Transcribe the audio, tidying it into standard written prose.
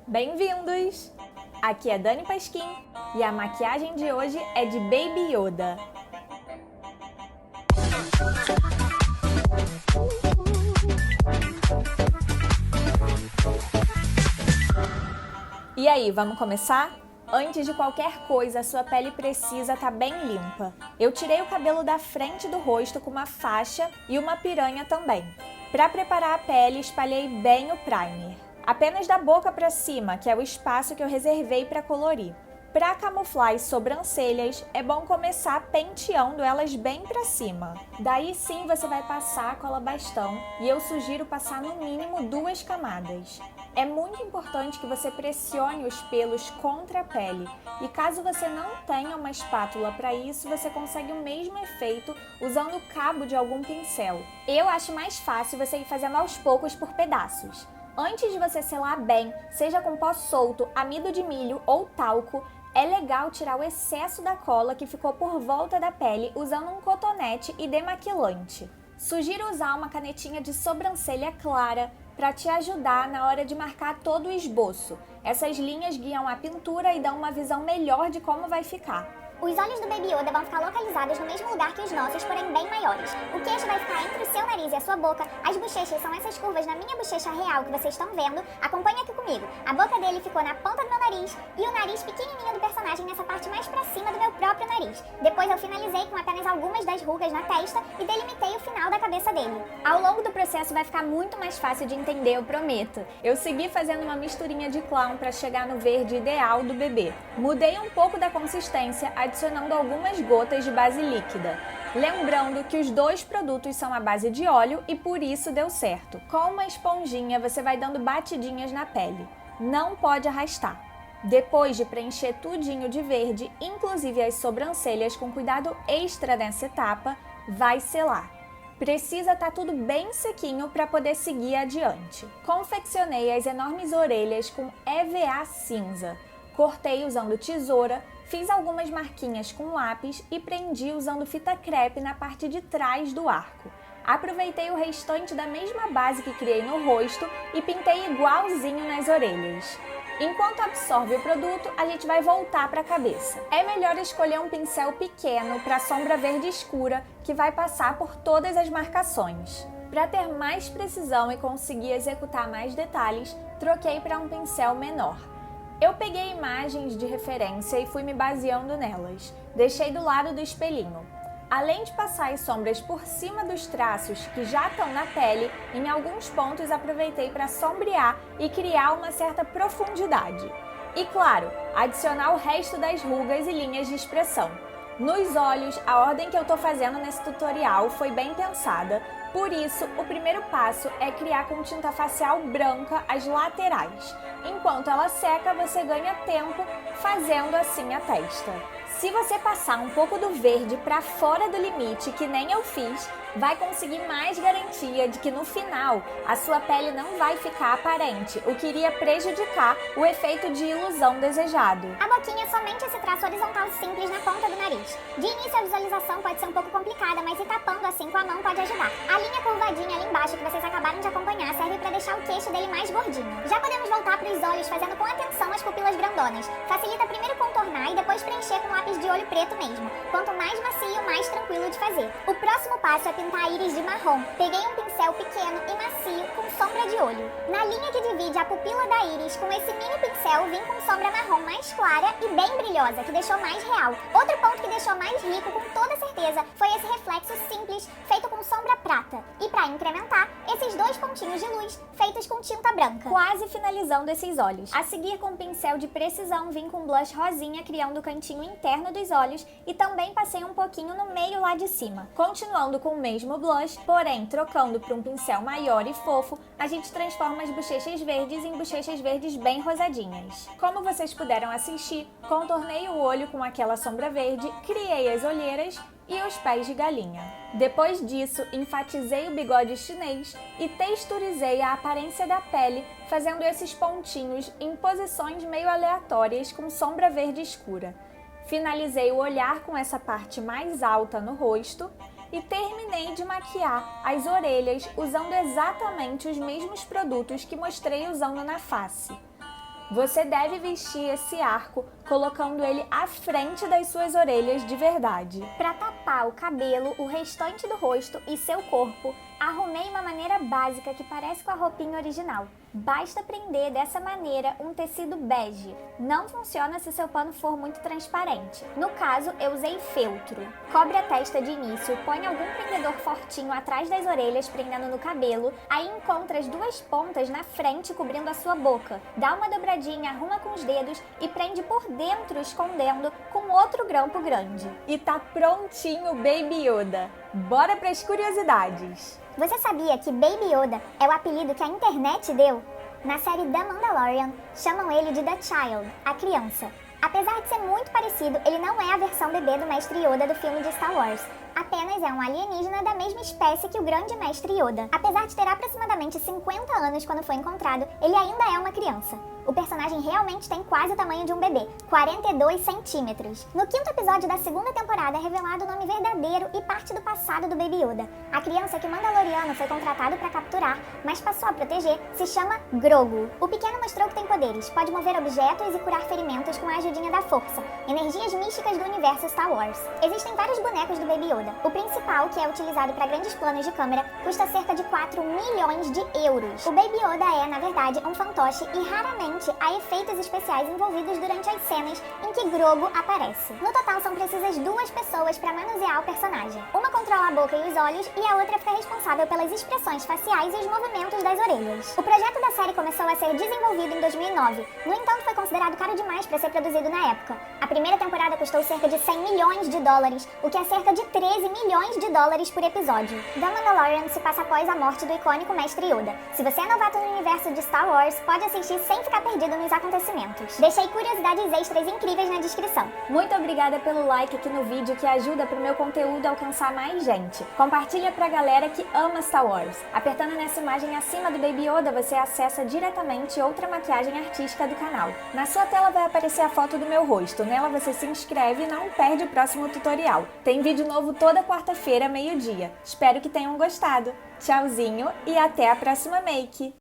Bem-vindos! Aqui é Dani Pasquim e a maquiagem de hoje é de Baby Yoda. E aí, vamos começar? Antes de qualquer coisa, a sua pele precisa estar bem limpa. Eu tirei o cabelo da frente do rosto com uma faixa e uma piranha também. Para preparar a pele, espalhei bem o primer. Apenas da boca para cima, que é o espaço que eu reservei para colorir. Para camuflar as sobrancelhas, é bom começar penteando elas bem para cima. Daí sim você vai passar a cola bastão e eu sugiro passar no mínimo 2 camadas. É muito importante que você pressione os pelos contra a pele e caso você não tenha uma espátula para isso, você consegue o mesmo efeito usando o cabo de algum pincel. Eu acho mais fácil você ir fazendo aos poucos por pedaços. Antes de você selar bem, seja com pó solto, amido de milho ou talco, é legal tirar o excesso da cola que ficou por volta da pele usando um cotonete e demaquilante. Sugiro usar uma canetinha de sobrancelha clara para te ajudar na hora de marcar todo o esboço. Essas linhas guiam a pintura e dão uma visão melhor de como vai ficar. Os olhos do Baby Yoda vão ficar localizados no mesmo lugar que os nossos, porém bem maiores. O queixo vai ficar entre o seu nariz e a sua boca. As bochechas são essas curvas na minha bochecha real que vocês estão vendo. Acompanhe aqui comigo. A boca dele ficou na ponta do meu nariz e o nariz pequenininho do personagem nessa parte mais pra cima do meu próprio nariz. Depois eu finalizei com apenas algumas das rugas na testa e delimitei o final da cabeça dele. Ao longo do processo vai ficar muito mais fácil de entender, eu prometo. Eu segui fazendo uma misturinha de clown para chegar no verde ideal do bebê. Mudei um pouco da consistência, adicionando algumas gotas de base líquida. Lembrando que os dois produtos são à base de óleo e por isso deu certo. Com uma esponjinha você vai dando batidinhas na pele. Não pode arrastar. Depois de preencher tudinho de verde, inclusive as sobrancelhas com cuidado extra nessa etapa, vai selar. Precisa estar tudo bem sequinho para poder seguir adiante. Confeccionei as enormes orelhas com EVA cinza. Cortei usando tesoura, fiz algumas marquinhas com lápis e prendi usando fita crepe na parte de trás do arco. Aproveitei o restante da mesma base que criei no rosto e pintei igualzinho nas orelhas. Enquanto absorve o produto, a gente vai voltar para a cabeça. É melhor escolher um pincel pequeno para sombra verde escura que vai passar por todas as marcações. Para ter mais precisão e conseguir executar mais detalhes, troquei para um pincel menor. Eu peguei imagens de referência e fui me baseando nelas. Deixei do lado do espelhinho. Além de passar as sombras por cima dos traços que já estão na pele, em alguns pontos aproveitei para sombrear e criar uma certa profundidade. E claro, adicionar o resto das rugas e linhas de expressão. Nos olhos, a ordem que eu estou fazendo nesse tutorial foi bem pensada, por isso o primeiro passo é criar com tinta facial branca as laterais. Enquanto ela seca, você ganha tempo fazendo assim a testa. Se você passar um pouco do verde para fora do limite, que nem eu fiz, vai conseguir mais garantia de que no final a sua pele não vai ficar aparente, o que iria prejudicar o efeito de ilusão desejado. A boquinha é somente esse traço horizontal simples na ponta do nariz. De início a visualização pode ser um pouco complicada, mas ir tapando assim com a mão pode ajudar. A linha curvadinha ali embaixo que vocês acabaram de acompanhar serve para deixar o queixo dele mais gordinho. Já podemos voltar para os olhos fazendo com atenção as pupilas grandonas. Facilita primeiro contornar e depois preencher com lápis de olho preto mesmo. Quanto mais macio, mais tranquilo de fazer. O próximo passo é pintar a íris de marrom. Peguei um pincel pequeno e macio com sombra de olho. Na linha que divide a pupila da íris, com esse mini pincel, vim com sombra marrom mais clara e bem brilhosa, que deixou mais real. Outro ponto que deixou mais rico, com toda certeza, foi esse reflexo simples, feito com sombra prata. E para incrementar, esses 2 pontinhos de luz, feitos com tinta branca. Quase finalizando esses olhos. A seguir, com um pincel de precisão, vim com blush rosinha, criando o cantinho interno dos olhos e também passei um pouquinho no meio lá de cima. Continuando com o mesmo blush, porém trocando para um pincel maior e fofo, a gente transforma as bochechas verdes em bochechas verdes bem rosadinhas. Como vocês puderam assistir, contornei o olho com aquela sombra verde, criei as olheiras e os pés de galinha. Depois disso, enfatizei o bigode chinês e texturizei a aparência da pele, fazendo esses pontinhos em posições meio aleatórias com sombra verde escura. Finalizei o olhar com essa parte mais alta no rosto e terminei de maquiar as orelhas usando exatamente os mesmos produtos que mostrei usando na face. Você deve vestir esse arco colocando ele à frente das suas orelhas de verdade. Para tapar o cabelo, o restante do rosto e seu corpo, arrumei uma maneira básica que parece com a roupinha original. Basta prender dessa maneira um tecido bege. Não funciona se seu pano for muito transparente. No caso, eu usei feltro. Cobre a testa de início, põe algum prendedor fortinho atrás das orelhas prendendo no cabelo, aí encontra as duas pontas na frente cobrindo a sua boca. Dá uma dobradinha, arruma com os dedos e prende por dentro escondendo com outro grampo grande. E tá prontinho o Baby Yoda. Bora pras curiosidades! Você sabia que Baby Yoda é o apelido que a internet deu? Na série The Mandalorian, chamam ele de The Child, a criança. Apesar de ser muito parecido, ele não é a versão bebê do Mestre Yoda do filme de Star Wars. Apenas é um alienígena da mesma espécie que o grande Mestre Yoda. Apesar de ter aproximadamente 50 anos quando foi encontrado, ele ainda é uma criança. O personagem realmente tem quase o tamanho de um bebê, 42 centímetros. No 5º episódio da segunda temporada é revelado o nome verdadeiro e parte do passado do Baby Yoda. A criança que o Mandaloriano foi contratado para capturar, mas passou a proteger, se chama Grogu. O pequeno mostrou que tem poderes, pode mover objetos e curar ferimentos com a ajudinha da força, energias místicas do universo Star Wars. Existem vários bonecos do Baby Yoda. O principal, que é utilizado para grandes planos de câmera, custa cerca de 4 milhões de euros. O Baby Yoda é, na verdade, um fantoche e raramente há efeitos especiais envolvidos durante as cenas em que Grogu aparece. No total, são precisas 2 pessoas para manusear o personagem. Uma controla a boca e os olhos e a outra fica responsável pelas expressões faciais e os movimentos das orelhas. O projeto da série começou a ser desenvolvido em 2009. No entanto, foi considerado caro demais para ser produzido na época. A primeira temporada custou cerca de 100 milhões de dólares, o que é cerca de 13 milhões de dólares por episódio. The Mandalorian se passa após a morte do icônico Mestre Yoda. Se você é novato no universo de Star Wars, pode assistir sem ficar perdido nos acontecimentos. Deixei curiosidades extras incríveis na descrição. Muito obrigada pelo like aqui no vídeo que ajuda pro meu conteúdo alcançar mais gente. Compartilha pra galera que ama Star Wars. Apertando nessa imagem acima do Baby Yoda, você acessa diretamente outra maquiagem artística do canal. Na sua tela vai aparecer a foto do meu rosto. Nela você se inscreve e não perde o próximo tutorial. Tem vídeo novo toda quarta-feira, meio-dia. Espero que tenham gostado. Tchauzinho e até a próxima make!